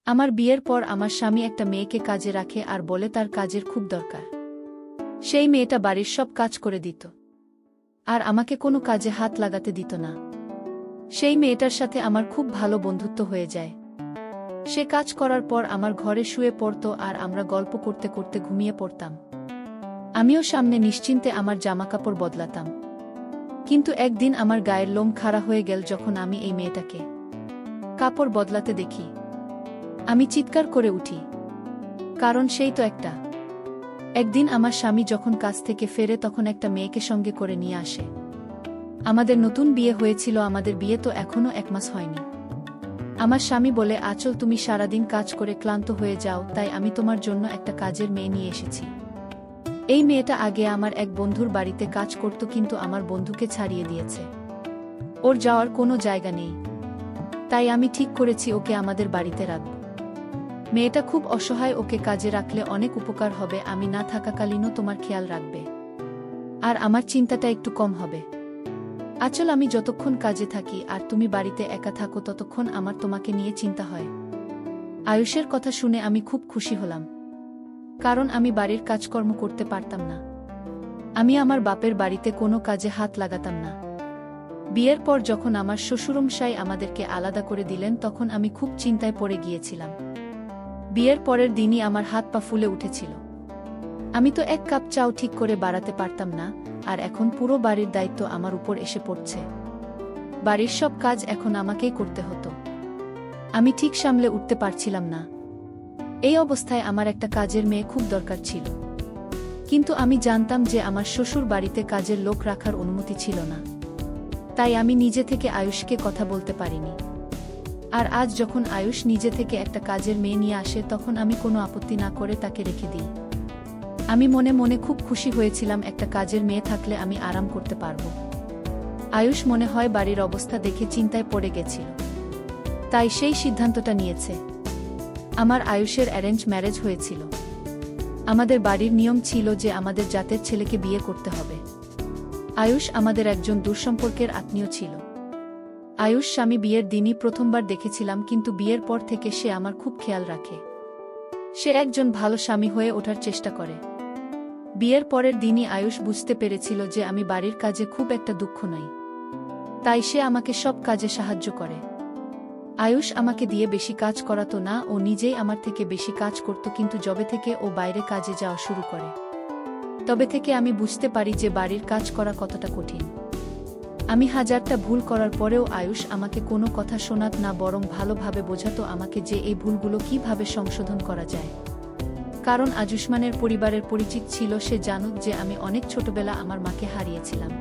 আমার বিয়ের পর আমার স্বামী একটা মেয়েকে কাজে রাখে আর বলে তার কাজের খুব দরকার। সেই মেয়েটা বাড়ির সব কাজ করে দিত আর আমাকে কোনো কাজে হাত লাগাতে দিত না। সেই মেয়েটার সাথে আমার খুব ভালো বন্ধুত্ব হয়ে যায়। সে কাজ করার পর আমার ঘরে শুয়ে পড়ত আর আমরা গল্প করতে করতে ঘুমিয়ে পড়তাম। আমিও সামনে নিশ্চিন্তে আমার জামাকাপড় বদলাতাম। কিন্তু একদিন আমার গায়ের লোম খাড়া হয়ে গেল যখন আমি এই মেয়েটাকে কাপড় বদলাতে দেখি। আমি চিৎকার করে উঠি, কারণ সেই তো একটা। একদিন আমার স্বামী যখন কাজ থেকে ফেরে তখন একটা মেয়েকে সঙ্গে করে নিয়ে আসে। আমাদের নতুন বিয়ে হয়েছিল, আমাদের বিয়ে তো এখনো 1 মাস হয়নি। আমার স্বামী বলে, আঁচল তুমি সারাদিন কাজ করে ক্লান্ত হয়ে যাও, তাই আমি তোমার জন্য একটা কাজের মেয়ে নিয়ে এসেছি। এই মেয়েটা আগে আমার এক বন্ধুর বাড়িতে কাজ করত, কিন্তু আমার বন্ধুকে ছাড়িয়ে দিয়েছে। ওর যাওয়ার কোনো জায়গা নেই, তাই আমি ঠিক করেছি ওকে আমাদের বাড়িতে রাখব। মেয়েটা খুব অসহায়, ওকে কাজে রাখলে অনেক উপকার হবে। আমি না থাকাকালীনও তোমার খেয়াল রাখবে আর আমার চিন্তাটা একটু কম হবে। আঁচল, আমি যতক্ষণ কাজে থাকি আর তুমি বাড়িতে একা থাকো ততক্ষণ আমার তোমাকে নিয়ে চিন্তা হয়। আয়ুষের কথা শুনে আমি খুব খুশি হলাম, কারণ আমি বাড়ির কাজকর্ম করতে পারতাম না। আমি আমার বাপের বাড়িতে কোনো কাজে হাত লাগাতাম না। বিয়ের পর যখন আমার শ্বশুরমশাই আমাদেরকে আলাদা করে দিলেন তখন আমি খুব চিন্তায় পড়ে গিয়েছিলাম। বিয়ের পরের দিনই আমার হাত পা ফুলে উঠেছিল। আমি তো 1 কাপ চাও ঠিক করে বাড়াতে পারতাম না, আর এখন পুরো বাড়ির দায়িত্ব আমার উপর এসে পড়ছে। বাড়ির সব কাজ এখন আমাকেই করতে হতো। আমি ঠিক সামলে উঠতে পারছিলাম না। এই অবস্থায় আমার একটা কাজের মেয়ে খুব দরকার ছিল, কিন্তু আমি জানতাম যে আমার শ্বশুর বাড়িতে কাজের লোক রাখার অনুমতি ছিল না। তাই আমি নিজে থেকে আয়ুষকে কথা বলতে পারিনি। আর আজ যখন আয়ুষ নিজে থেকে একটা কাজের মেয়ে নিয়ে আসে তখন আমি কোনো আপত্তি না করে তাকে রেখে দিই। আমি মনে মনে খুব খুশি হয়েছিলাম, একটা কাজের মেয়ে থাকলে আমি আরাম করতে পারব। আয়ুষ মনে হয় বাড়ির অবস্থা দেখে চিন্তায় পড়ে গেছিল, তাই সেই সিদ্ধান্তটা নিয়েছে। আমার আয়ুষের অ্যারেঞ্জ ম্যারেজ হয়েছিল। আমাদের বাড়ির নিয়ম ছিল যে আমাদের জাতের ছেলেকে বিয়ে করতে হবে। আয়ুষ আমাদের একজন দূরসম্পর্কের আত্মীয় ছিল। আয়ুষ স্বামী বিয়ের দিনই প্রথমবার দেখেছিলাম, কিন্তু বিয়ের পর থেকে সে আমার খুব খেয়াল রাখে। সে একজন ভালো স্বামী হয়ে ওঠার চেষ্টা করে। বিয়ের পরের দিনই আয়ুষ বুঝতে পেরেছিল যে আমি বাড়ির কাজে খুব একটা দক্ষ নই, তাই সে আমাকে সব কাজে সাহায্য করে। আয়ুষ আমাকে দিয়ে বেশি কাজ করাতো না, ও নিজেই আমার থেকে বেশি কাজ করত। কিন্তু যবে থেকে ও বাইরে কাজে যাওয়া শুরু করে তবে থেকে আমি বুঝতে পারি যে বাড়ির কাজ করা কতটা কঠিন। আমি হাজারটা ভুল করার পরেও আয়ুষ আমাকে কোনো কথা শোনাত না, বরং ভালোভাবে বোঝাতো আমাকে যে এই ভুলগুলো কিভাবে সংশোধন করা যায়। কারণ আয়ুষ্মানের পরিবারের পরিচিত ছিল, সে জানুক যে আমি অনেক ছোটবেলা আমার মাকে হারিয়েছিলাম।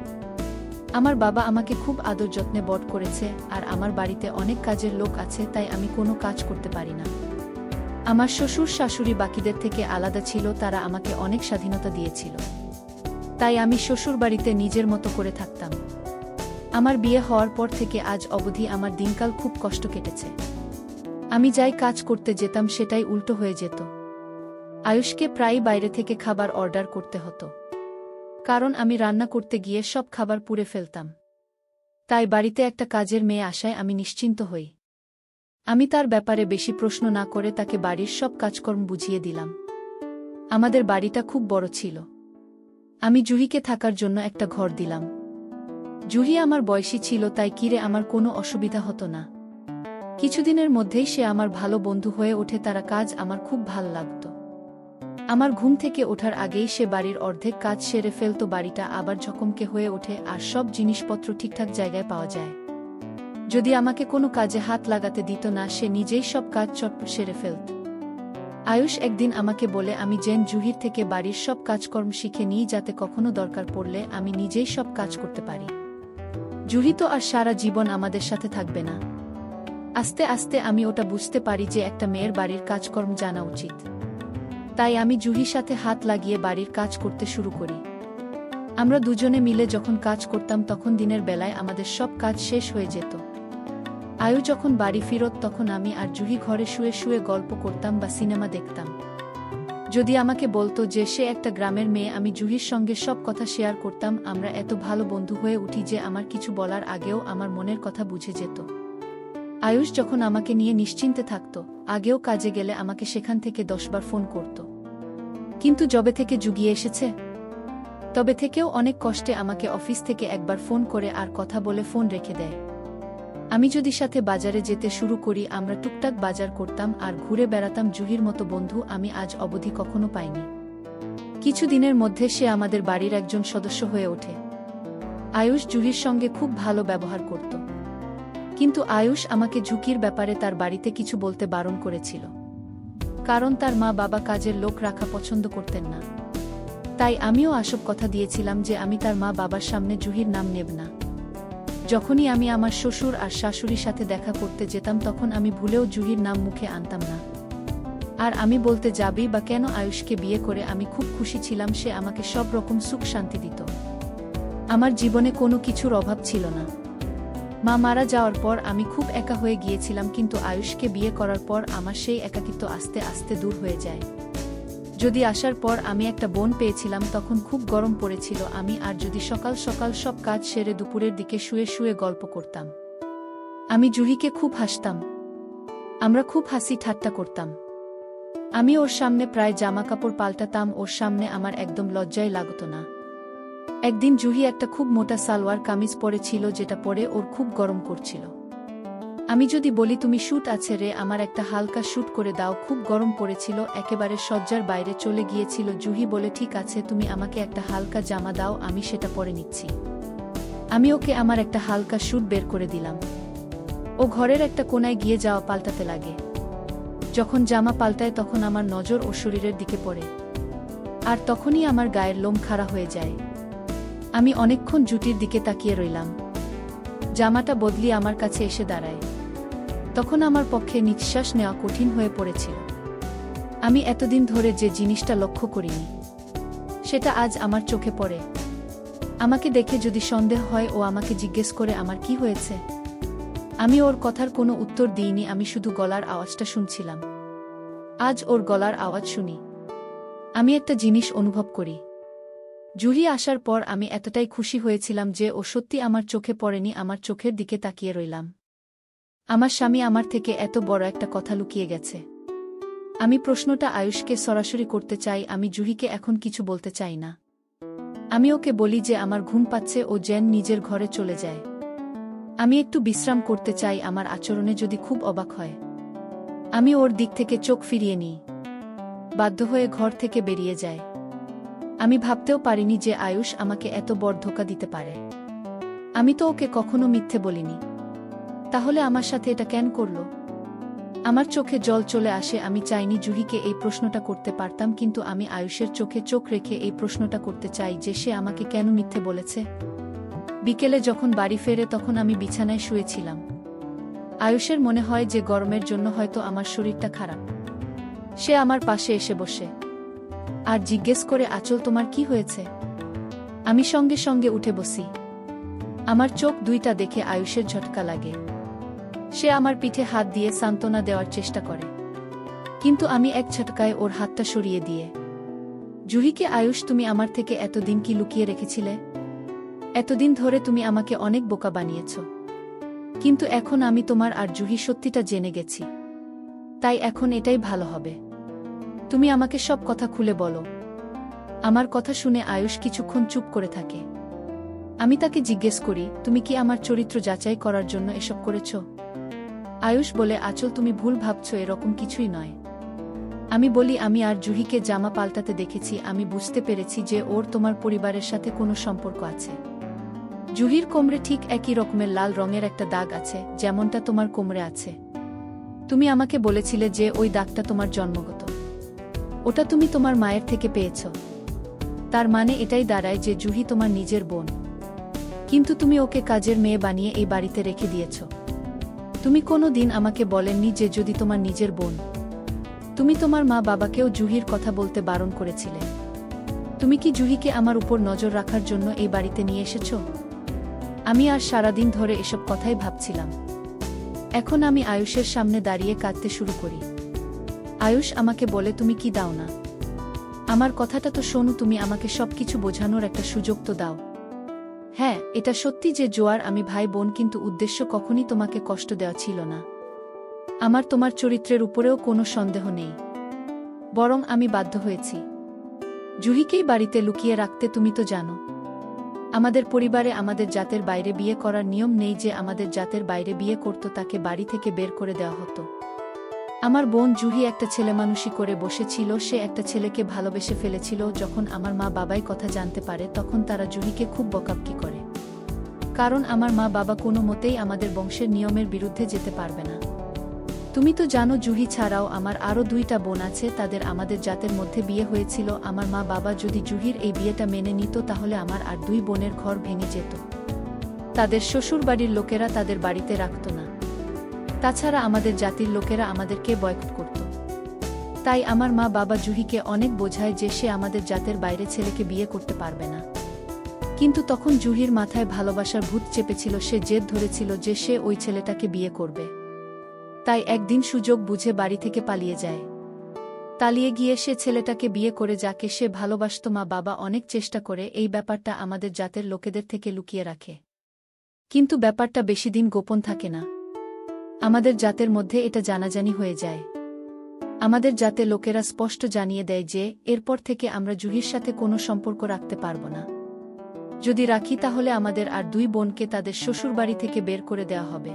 আমার বাবা আমাকে খুব আদর যত্নে বড় করেছে, আর আমার বাড়িতে অনেক কাজের লোক আছে, তাই আমি কোনো কাজ করতে পারি না। আমার শ্বশুর শাশুড়ি বাকিদের থেকে আলাদা ছিল, তারা আমাকে অনেক স্বাধীনতা দিয়েছিল, তাই আমি শ্বশুর বাড়িতে নিজের মতো করে থাকতাম। আমার বিয়ে হওয়ার পর থেকে আজ অবধি আমার দিনকাল খুব কষ্ট কেটেছে। আমি যাই কাজ করতে যেতাম সেটাই উল্টো হয়ে যেত। আয়ুষকে প্রায় বাইরে থেকে খাবার অর্ডার করতে হতো, কারণ আমি রান্না করতে গিয়ে সব খাবার পুড়ে ফেলতাম। তাই বাড়িতে একটা কাজের মেয়ে আসায় আমি নিশ্চিন্ত হই। আমি তার ব্যাপারে বেশি প্রশ্ন না করে তাকে বাড়ির সব কাজকর্ম বুঝিয়ে দিলাম। আমাদের বাড়িটা খুব বড় ছিল। আমি জুহিকে থাকার জন্য একটা ঘর দিলাম। জুহি আমার বয়সী ছিল, তাই কিরে আমার কোনো অসুবিধা হতো না। কিছুদিনের মধ্যেই সে আমার ভালো বন্ধু হয়ে ওঠে। তারা কাজ আমার খুব ভালো লাগত। আমার ঘুম থেকে ওঠার আগেই সে বাড়ির অর্ধেক কাজ সেরে ফেলত। বাড়িটা আবার ঝকমকে হয়ে ওঠে আর সব জিনিসপত্র ঠিকঠাক জায়গায় পাওয়া যায়। যদি আমাকে কোনো কাজে হাত লাগাতে দিত না, সে নিজেই সব কাজ চটপট সেরে ফেলত। আয়ুষ একদিন আমাকে বলে আমি যেন জুহির থেকে বাড়ির সব কাজকর্ম শিখে নিই, যাতে কখনো দরকার পড়লে আমি নিজেই সব কাজ করতে পারি। জুহি তো আর সারা জীবন আমাদের সাথে থাকবে না। আস্তে আস্তে আমি ওটা বুঝতে পারি যে একটা মেয়ের বাড়ির কাজকর্ম জানা উচিত। তাই আমি জুহির সাথে হাত লাগিয়ে বাড়ির কাজ করতে শুরু করি। আমরা দুজনে মিলে যখন কাজ করতাম তখন দিনের বেলায় আমাদের সব কাজ শেষ হয়ে যেত। আয়ু যখন বাড়ি ফিরত তখন আমি আর জুহি ঘরে শুয়ে শুয়ে গল্প করতাম বা সিনেমা দেখতাম। যদি আমাকে বলতো যে সে একটা গ্রামের মেয়ে, আমি জুহির সঙ্গে সব কথা শেয়ার করতাম। আমরা এত ভালো বন্ধু হয়ে উঠি যে আমার কিছু বলার আগেও আমার মনের কথা বুঝে যেত। আয়ুষ যখন আমাকে নিয়ে নিশ্চিন্তে থাকত, আগেও কাজে গেলে আমাকে সেখান থেকে 10 বার ফোন করত। কিন্তু যবে থেকে জুগিয়ে এসেছে, তবে থেকেও অনেক কষ্টে আমাকে অফিস থেকে একবার ফোন করে আর কথা বলে ফোন রেখে দেয়। আমি যদি সাথে বাজারে যেতে শুরু করি, আমরা টুকটাক বাজার করতাম আর ঘুরে বেড়াতাম। জুহির মতো বন্ধু আমি আজ অবধি কখনো পাইনি। কিছুদিনের মধ্যে সে আমাদের বাড়ির একজন সদস্য হয়ে ওঠে। আয়ুষ জুহির সঙ্গে খুব ভালো ব্যবহার করত, কিন্তু আয়ুষ আমাকে ঝুঁকির ব্যাপারে তার বাড়িতে কিছু বলতে বারণ করেছিল, কারণ তার মা বাবা কাজের লোক রাখা পছন্দ করতেন না। তাই আমিও আসব কথা দিয়েছিলাম যে আমি তার মা বাবার সামনে জুহির নাম নেব না। যখনই আমি আমার শ্বশুর আর শাশুড়ির সাথে দেখা করতে যেতাম, তখন আমি ভুলেও জুহির নাম মুখে আনতাম না। আর আমি বলতে যাবি বা কেন, আয়ুষকে বিয়ে করে আমি খুব খুশি ছিলাম। সে আমাকে সব রকম সুখ শান্তি দিত। আমার জীবনে কোনো কিছুর অভাব ছিল না। মা মারা যাওয়ার পর আমি খুব একা হয়ে গিয়েছিলাম, কিন্তু আয়ুষকে বিয়ে করার পর আমার সেই একাকিত্ব আস্তে আস্তে দূর হয়ে যায়। যদি আসার পর আমি একটা বোন পেয়েছিলাম, তখন খুব গরম পড়েছিল। আমি আর যদি সকাল সকাল সব কাজ সেরে দুপুরের দিকে শুয়ে শুয়ে গল্প করতাম। আমি জুহিকে খুব হাসতাম, আমরা খুব হাসি ঠাট্টা করতাম। আমি ওর সামনে প্রায় জামা কাপড় পাল্টাতাম, ওর সামনে আমার একদম লজ্জাই লাগতো না। একদিন জুহি একটা খুব মোটা সালোয়ার কামিজ পরেছিল, যেটা পরে ওর খুব গরম করছিল। আমি যদি বলি, তুমি স্যুট আছে রে, আমার একটা হালকা স্যুট করে দাও, খুব গরম পড়েছিল, একেবারে সজ্জার বাইরে চলে গিয়েছিল। জুহি বলে, ঠিক আছে, তুমি আমাকে একটা হালকা জামা দাও, আমি সেটা পরে নিচ্ছি। আমি ওকে আমার একটা হালকা স্যুট বের করে দিলাম। ও ঘরের একটা কোনায় গিয়ে যাওয়া পাল্টাতে লাগে। যখন জামা পাল্টায়, তখন আমার নজর ওর শরীরের দিকে পড়ে, আর তখনই আমার গায়ের লোম খাড়া হয়ে যায়। আমি অনেকক্ষণ জুটির দিকে তাকিয়ে রইলাম। জামাটা বদলি আমার কাছে এসে দাঁড়ায়। তখন আমার পক্ষে নিঃশ্বাস নেওয়া কঠিন হয়ে পড়েছিল। আমি এতদিন ধরে যে জিনিসটা লক্ষ্য করিনি, সেটা আজ আমার চোখে পড়ে। আমাকে দেখে যদি সন্দেহ হয়, ও আমাকে জিজ্ঞেস করে আমার কি হয়েছে। আমি ওর কথার কোনো উত্তর দিইনি, আমি শুধু গলার আওয়াজটা শুনছিলাম। আজ ওর গলার আওয়াজ শুনি, আমি একটা জিনিস অনুভব করি। জুহি আসার পর আমি এতটাই খুশি হয়েছিলাম যে ও সত্যি আমার চোখে পড়েনি। আমার চোখের দিকে তাকিয়ে রইলাম। আমার স্বামী আমার থেকে এত বড় একটা কথা লুকিয়ে গেছে। আমি প্রশ্নটা আয়ুষকে সরাসরি করতে চাই। আমি জুহিকে এখন কিছু বলতে চাই না। আমি ওকে বলি যে আমার ঘুম পাচ্ছে, ও যেন নিজের ঘরে চলে যায়। আমি একটু বিশ্রাম করতে চাই। আমার আচরণে যদি খুব অবাক হয়, আমি ওর দিক থেকে চোখ ফিরিয়ে নিই। বাধ্য হয়ে ঘর থেকে বেরিয়ে যায়। আমি ভাবতেও পারিনি যে আয়ুষ আমাকে এত বড় ধোঁকা দিতে পারে। আমি তো ওকে কখনো মিথ্যে বলিনি, তাহলে আমার সাথে এটা কেন করলো? আমার চোখে জল চলে আসে। আমি চাইনি জুহিকে এই প্রশ্নটা করতে পারতাম, কিন্তু আমি আয়ুষের চোখে চোখ রেখে এই প্রশ্নটা করতে চাই যে সে আমাকে কেন মিথ্যে বলেছে। বিকেলে যখন বাড়ি ফেরে, তখন আমি বিছানায় শুয়েছিলাম। আয়ুষের মনে হয় যে গরমের জন্য হয়তো আমার শরীরটা খারাপ। সে আমার পাশে এসে বসে আর জিজ্ঞেস করে, আঁচল, তোমার কি হয়েছে? আমি সঙ্গে সঙ্গে উঠে বসি। আমার চোখ দুইটা দেখে আয়ুষের ঝটকা লাগে। সে আমার পিঠে হাত দিয়ে সান্ত্বনা দেওয়ার চেষ্টা করে, কিন্তু আমি এক ঝটকায় ওর হাতটা সরিয়ে দিয়ে, জুহিকে, আয়ুষ, তুমি আমার থেকে এতদিন কি লুকিয়ে রেখেছিলে? এতদিন ধরে তুমি আমাকে অনেক বোকা বানিয়েছ, কিন্তু এখন আমি তোমার আর জুহি সত্যিটা জেনে গেছি। তাই এখন এটাই ভালো হবে, তুমি আমাকে সব কথা খুলে বলো। আমার কথা শুনে আয়ুষ কিছুক্ষণ চুপ করে থাকে। আমি তাকে জিজ্ঞেস করি, তুমি কি আমার চরিত্র যাচাই করার জন্য এসব করেছ? আয়ুষ বলে, আঁচল, তুমি ভুল ভাবছ, এরকম কিছুই নয়। আমি বলি, আমি আর জুহিকে জামা পাল্টাতে দেখেছি। আমি বুঝতে পেরেছি যে ওর তোমার পরিবারের সাথে কোনো সম্পর্ক আছে। জুহির কোমরে ঠিক একই রকমের লাল রঙের একটা দাগ আছে, যেমনটা তোমার কোমরে আছে। তুমি আমাকে বলেছিলে যে ওই দাগটা তোমার জন্মগত, ওটা তুমি তোমার মায়ের থেকে পেয়েছ। তার মানে এটাই দাঁড়ায় যে জুহি তোমার নিজের বোন, কিন্তু তুমি ওকে কাজের মেয়ে বানিয়ে এই বাড়িতে রেখে দিয়েছ। তুমি কোনো দিন আমাকে বলেননি যে যদি তোমার নিজের বোন। তুমি তোমার মা বাবাকেও জুহির কথা বলতে বারণ করেছিলে। তুমি কি জুহিকে আমার উপর নজর রাখার জন্য এই বাড়িতে নিয়ে এসেছ? আমি আর সারাদিন ধরে এসব কথাই ভাবছিলাম। এখন আমি আয়ুষের সামনে দাঁড়িয়ে কাঁদতে শুরু করি। আয়ুষ আমাকে বলে, তুমি কি দাও না? আমার কথাটা তো শোনো, তুমি আমাকে সবকিছু বোঝানোর একটা সুযোগ তো দাও। হ্যাঁ, এটা সত্যি যে জোয়ার আমি ভাই বোন, কিন্তু উদ্দেশ্য কখনই তোমাকে কষ্ট দেওয়া ছিল না। আমার তোমার চরিত্রের উপরেও কোনো সন্দেহ নেই। বরং আমি বাধ্য হয়েছি জুহিকেই বাড়িতে লুকিয়ে রাখতে। তুমি তো জানো আমাদের পরিবারে আমাদের জাতের বাইরে বিয়ে করার নিয়ম নেই। যে আমাদের জাতের বাইরে বিয়ে করত তাকে বাড়ি থেকে বের করে দেওয়া হতো। আমার বোন জুহি একটা ছেলেমানুষি করে বসেছিল। সে একটা ছেলেকে ভালোবেসে ফেলেছিল। যখন আমার মা বাবাই কথা জানতে পারে তখন তারা জুহিকে খুব বকাবকি করে, কারণ আমার মা বাবা কোনো মতেই আমাদের বংশের নিয়মের বিরুদ্ধে যেতে পারবে না। তুমি তো জানো জুহি ছাড়াও আমার আরও 2টা বোন আছে, তাদের আমাদের জাতের মধ্যে বিয়ে হয়েছিল। আমার মা বাবা যদি জুহির এই বিয়েটা মেনে নিত তাহলে আমার আর 2 বোনের ঘর ভেঙে যেত। তাদের শ্বশুরবাড়ির লোকেরা তাদের বাড়িতে রাখত না। তাছাড়া আমাদের জাতির লোকেরা আমাদেরকে বয়কট করত। তাই আমার মা বাবা জুহিকে অনেক বোঝায় যে সে আমাদের জাতের বাইরে ছেলেকে বিয়ে করতে পারবে না। কিন্তু তখন জুহির মাথায় ভালোবাসার ভূত চেপেছিল। সে জেদ ধরেছিল যে সে ওই ছেলেটাকে বিয়ে করবে। তাই একদিন সুযোগ বুঝে বাড়ি থেকে পালিয়ে যায়। পালিয়ে গিয়ে সে ছেলেটাকে বিয়ে করে যাকে সে ভালোবাসত। মা বাবা অনেক চেষ্টা করে এই ব্যাপারটা আমাদের জাতের লোকেদের থেকে লুকিয়ে রাখে, কিন্তু ব্যাপারটা বেশিদিন গোপন থাকে না। আমাদের জাতের মধ্যে এটা জানাজানি হয়ে যায়। আমাদের জাতের লোকেরা স্পষ্ট জানিয়ে দেয় যে এরপর থেকে আমরা জুহির সাথে কোনো সম্পর্ক রাখতে পারব না। যদি রাখি তাহলে আমাদের আর 2 বোনকে তাদের শ্বশুরবাড়ি থেকে বের করে দেওয়া হবে।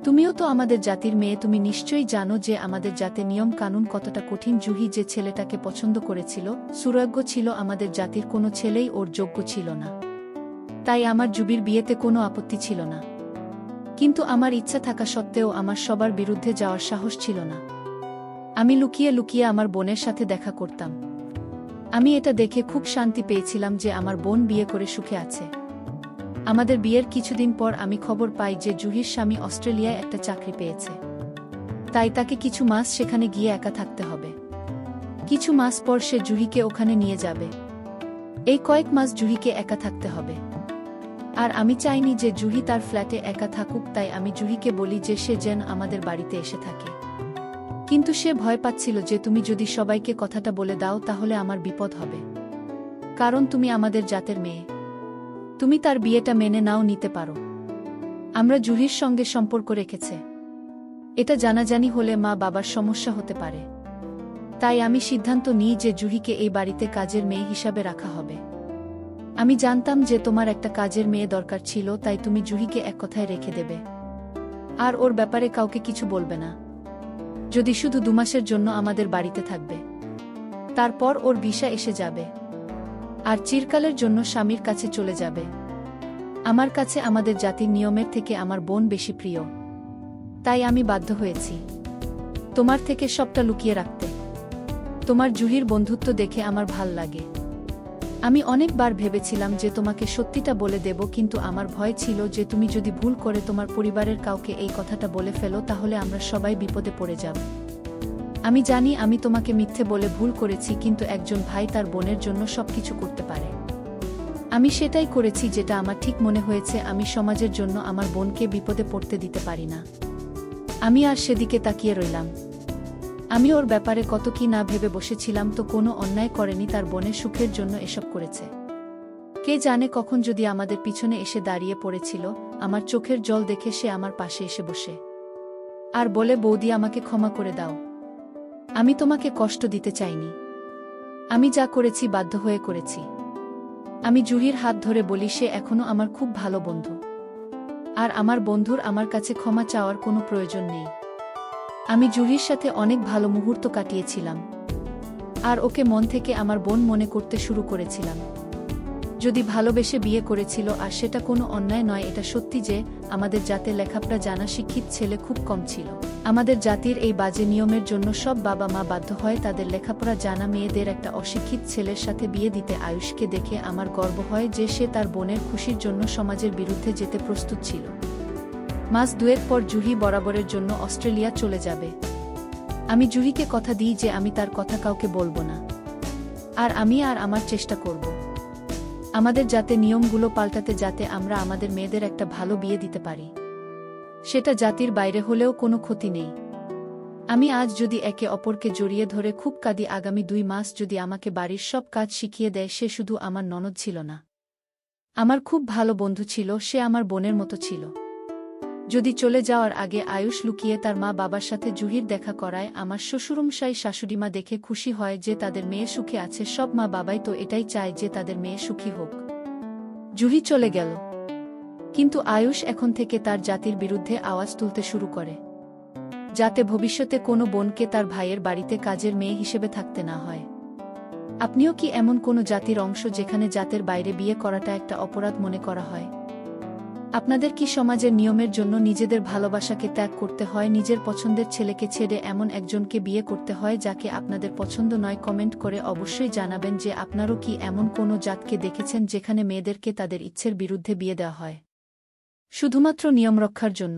তুমিও তো আমাদের জাতির মেয়ে, তুমি নিশ্চয়ই জানো যে আমাদের জাতের নিয়ম কানুন কতটা কঠিন। জুহি যে ছেলেটাকে পছন্দ করেছিল সুযোগ্য ছিল, আমাদের জাতির কোনো ছেলেই ওর যোগ্য ছিল না। তাই আমার জুবির বিয়েতে কোনো আপত্তি ছিল না। কিন্তু আমার ইচ্ছা থাকা সত্ত্বেও আমার সবার বিরুদ্ধে যাওয়ার সাহস ছিল না। আমি লুকিয়ে লুকিয়ে আমার বোনের সাথে দেখা করতাম। আমি এটা দেখে খুব শান্তি পেয়েছিলাম যে আমার বোন বিয়ে করে সুখে আছে। আমাদের বিয়ের কিছুদিন পর আমি খবর পাই যে জুহির স্বামী অস্ট্রেলিয়ায় একটা চাকরি পেয়েছে। তাই তাকে কিছু মাস সেখানে গিয়ে একা থাকতে হবে। কিছু মাস পর সে জুহিকে ওখানে নিয়ে যাবে। এই কয়েক মাস জুহিকে একা থাকতে হবে। আর আমি চাইনি যে জুহি তার ফ্ল্যাটে একা থাকুক। তাই আমি জুহিকে বলি যে সে যেন আমাদের বাড়িতে এসে থাকে। কিন্তু সে ভয় পাচ্ছিল যে তুমি যদি সবাইকে কথাটা বলে দাও তাহলে আমার বিপদ হবে, কারণ তুমি আমাদের জাতের মেয়ে। তুমি তার বিয়েটা মেনে নাও নিতে পারো। আমরা জুহির সঙ্গে সম্পর্ক রেখেছে, এটা জানাজানি হলে মা বাবার সমস্যা হতে পারে। তাই আমি সিদ্ধান্ত নিই যে জুহিকে এই বাড়িতে কাজের মেয়ে হিসাবে রাখা হবে। আমি জানতাম যে তোমার একটা কাজের মেয়ে দরকার ছিল, তাই তুমি জুহিকে এক কথায় রেখে দেবে আর ওর ব্যাপারে কাউকে কিছু বলবে না। যদি শুধু 2 মাসের জন্য আমাদের বাড়িতে থাকবে, তারপর ওর ভিসা এসে যাবে আর চিরকালের জন্য স্বামীর কাছে চলে যাবে। আমার কাছে আমাদের জাতির নিয়মের থেকে আমার বোন বেশি প্রিয়। তাই আমি বাধ্য হয়েছি তোমার থেকে সবটা লুকিয়ে রাখতে। তোমার জুহির বন্ধুত্ব দেখে আমার ভাল লাগে। আমি অনেকবার ভেবেছিলাম যে তোমাকে সত্যিটা বলে দেব, কিন্তু আমার ভয় ছিল যে তুমি যদি ভুল করে তোমার পরিবারের কাউকে এই কথাটা বলে ফেলো তাহলে আমরা সবাই বিপদে পড়ে যাব। আমি জানি আমি তোমাকে মিথ্যে বলে ভুল করেছি, কিন্তু একজন ভাই তার বোনের জন্য সবকিছু করতে পারে। আমি সেটাই করেছি যেটা আমার ঠিক মনে হয়েছে। আমি সমাজের জন্য আমার বোনকে বিপদে পড়তে দিতে পারি না। আমি আর সেদিকে তাকিয়ে রইলাম। আমি ওর ব্যাপারে কত কি না ভেবে বসেছিলাম। তো কোনো অন্যায় করেনি, তার বোনের সুখের জন্য এসব করেছে। কে জানে কখন যদি আমাদের পিছনে এসে দাঁড়িয়ে পড়েছিল। আমার চোখের জল দেখে সে আমার পাশে এসে বসে আর বলে, বৌদি আমাকে ক্ষমা করে দাও, আমি তোমাকে কষ্ট দিতে চাইনি। আমি যা করেছি বাধ্য হয়ে করেছি। আমি জুহির হাত ধরে বলি, সে এখনো আমার খুব ভালো বন্ধু, আর আমার বন্ধুর আমার কাছে ক্ষমা চাওয়ার কোনো প্রয়োজন নেই। আমি জুহির সাথে অনেক ভালো মুহূর্ত কাটিয়েছিলাম আর ওকে মন থেকে আমার বোন মনে করতে শুরু করেছিলাম। যদি ভালোবেসে বিয়ে করেছিল, আর সেটা কোনো অন্যায় নয়। এটা সত্যি যে আমাদের জাতের লেখাপড়া জানা শিক্ষিত ছেলে খুব কম ছিল। আমাদের জাতির এই বাজে নিয়মের জন্য সব বাবা মা বাধ্য হয় তাদের লেখাপড়া জানা মেয়েদের একটা অশিক্ষিত ছেলের সাথে বিয়ে দিতে। আয়ুষকে দেখে আমার গর্ব হয় যে সে তার বোনের খুশির জন্য সমাজের বিরুদ্ধে যেতে প্রস্তুত ছিল। মাস 2 পর জুহি বরাবরের জন্য অস্ট্রেলিয়া চলে যাবে। আমি জুহিকে কথা দিই যে আমি তার কথা কাউকে বলবো না, আর আমি আমার চেষ্টা করব আমাদের যাতে নিয়মগুলো পাল্টাতে, যাতে আমরা আমাদের মেয়েদের একটা ভালো বিয়ে দিতে পারি। সেটা জাতির বাইরে হলেও কোনো ক্ষতি নেই। আমি আজ যদি একে অপরকে জড়িয়ে ধরে খুব কাঁদি, আগামী 2 মাস যদি আমাকে বাড়ির সব কাজ শিখিয়ে দেয়। সে শুধু আমার ননদ ছিল না, আমার খুব ভালো বন্ধু ছিল। সে আমার বোনের মতো ছিল। যদি চলে যাওয়ার আগে আয়ুষ লুকিয়ে তার মা বাবার সাথে জুহির দেখা করায়, আমার শ্বশুরমশাই শাশুড়িমা দেখে খুশি হয় যে তাদের মেয়ে সুখে আছে। সব মা বাবাই তো এটাই চায় যে তাদের মেয়ে সুখী হোক। জুহি চলে গেল, কিন্তু আয়ুষ এখন থেকে তার জাতির বিরুদ্ধে আওয়াজ তুলতে শুরু করে, যাতে ভবিষ্যতে কোনো বোনকে তার ভাইয়ের বাড়িতে কাজের মেয়ে হিসেবে থাকতে না হয়। আপনিও কি এমন কোনো জাতির অংশ যেখানে জাতের বাইরে বিয়ে করাটা একটা অপরাধ মনে করা হয়? আপনাদের কি সমাজের নিয়মের জন্য নিজেদের ভালোবাসাকে ত্যাগ করতে হয়, নিজের পছন্দের ছেলেকে ছেড়ে এমন একজনকে বিয়ে করতে হয় যাকে আপনাদের পছন্দ নয়? কমেন্ট করে অবশ্যই জানাবেন যে আপনারও কি এমন কোনো জাতকে দেখেছেন যেখানে মেয়েদেরকে তাদের ইচ্ছের বিরুদ্ধে বিয়ে দেওয়া হয় শুধুমাত্র নিয়ম রক্ষার জন্য।